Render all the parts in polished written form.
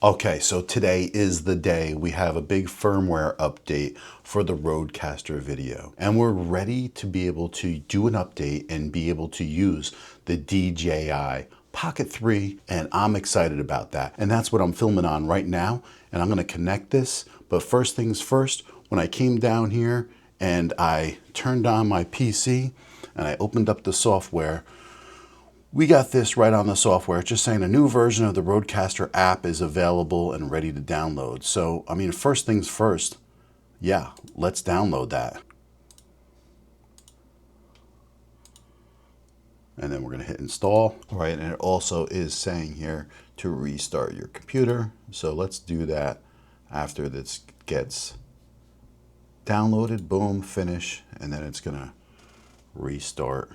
Okay, so today is the day. We have a big firmware update for the Rodecaster Video, and we're ready to be able to do an update and be able to use the DJI Pocket 3, and I'm excited about that. And that's what I'm filming on right now, and I'm gonna connect this. But first things first, when I came down here and I turned on my PC and I opened up the software, we got this right on the software, just saying a new version of the Rodecaster app is available and ready to download. So, I mean, first things first, yeah, let's download that. And then we're gonna hit install. All right, and it also is saying here to restart your computer. So let's do that after this gets downloaded, boom, finish, and then it's gonna restart.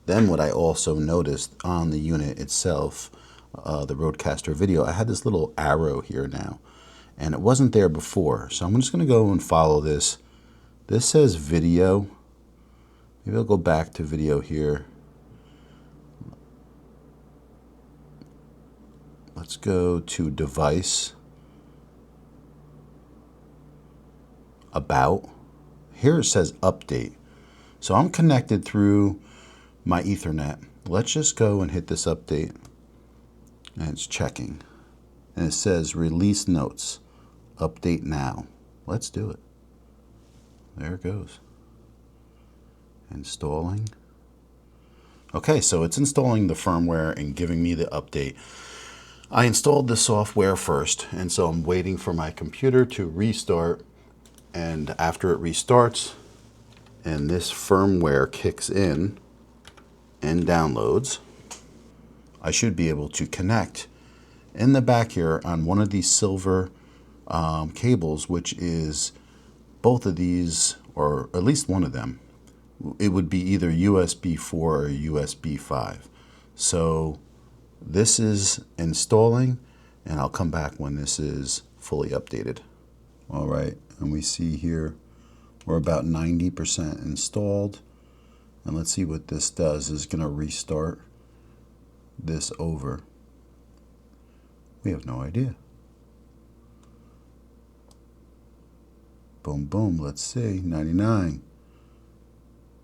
Then what I also noticed on the unit itself, the Rodecaster Video, I had this little arrow here now, and it wasn't there before. So I'm just gonna go and follow this. This says video. Maybe I'll go back to video here. Let's go to device, about. Here it says update. So I'm connected through my Ethernet. Let's just go and hit this update, and it's checking, and it says release notes, update now. Let's do it. There it goes. Installing. Okay, so it's installing the firmware and giving me the update. I installed the software first, and so I'm waiting for my computer to restart, and after it restarts and this firmware kicks in and downloads, I should be able to connect in the back here on one of these silver cables, which is both of these, or at least one of them. It would be either USB 4 or USB 5. So this is installing, and I'll come back when this is fully updated. All right, and we see here we're about 90% installed. And let's see what this does. Is going to restart this over. We have no idea. Boom, boom. Let's see. 99.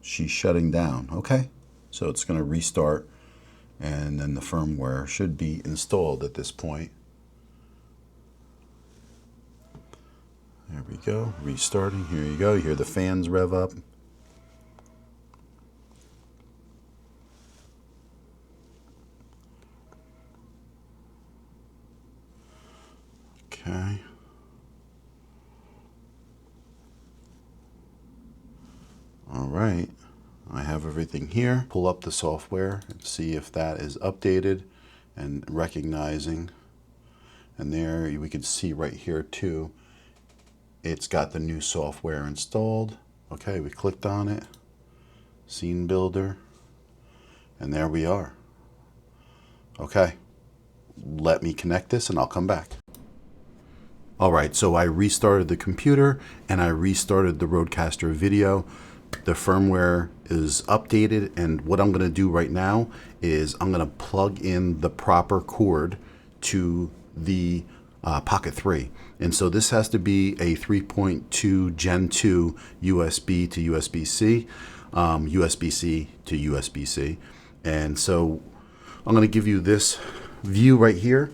She's shutting down. Okay. So it's going to restart, and then the firmware should be installed at this point. There we go. Restarting. Here you go. You hear the fans rev up. Okay. All right. I have everything here. Pull up the software and see if that is updated and recognizing. And there we can see right here too, it's got the new software installed. Okay, we clicked on it. Scene builder. And there we are. Okay. Let me connect this and I'll come back. All right, so I restarted the computer and I restarted the Rodecaster Video. The firmware is updated, and what I'm gonna do right now is I'm gonna plug in the proper cord to the Pocket 3. And so this has to be a 3.2 Gen 2 USB to USB-C, USB-C to USB-C. And so I'm gonna give you this view right here,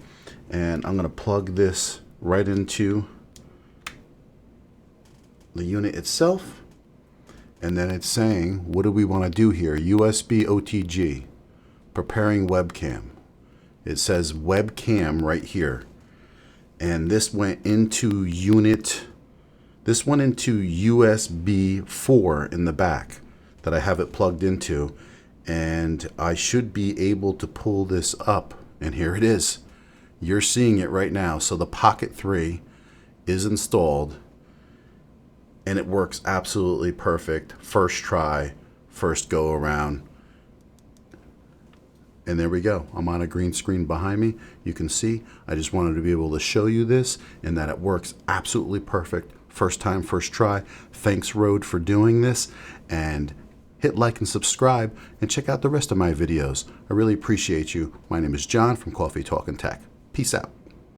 and I'm gonna plug this right into the unit itself, and then it's saying, what do we want to do here? USB OTG, preparing webcam. It says webcam right here, and this went into this went into USB 4 in the back that I have it plugged into, and I should be able to pull this up, and here it is. You're seeing it right now. So the Pocket 3 is installed, and it works absolutely perfect. First try, first go around. And there we go. I'm on a green screen behind me. You can see, I just wanted to be able to show you this and that it works absolutely perfect. First time, first try. Thanks, Rode, for doing this. And hit like and subscribe and check out the rest of my videos. I really appreciate you. My name is John from Coffee Talk and Tech. Peace out.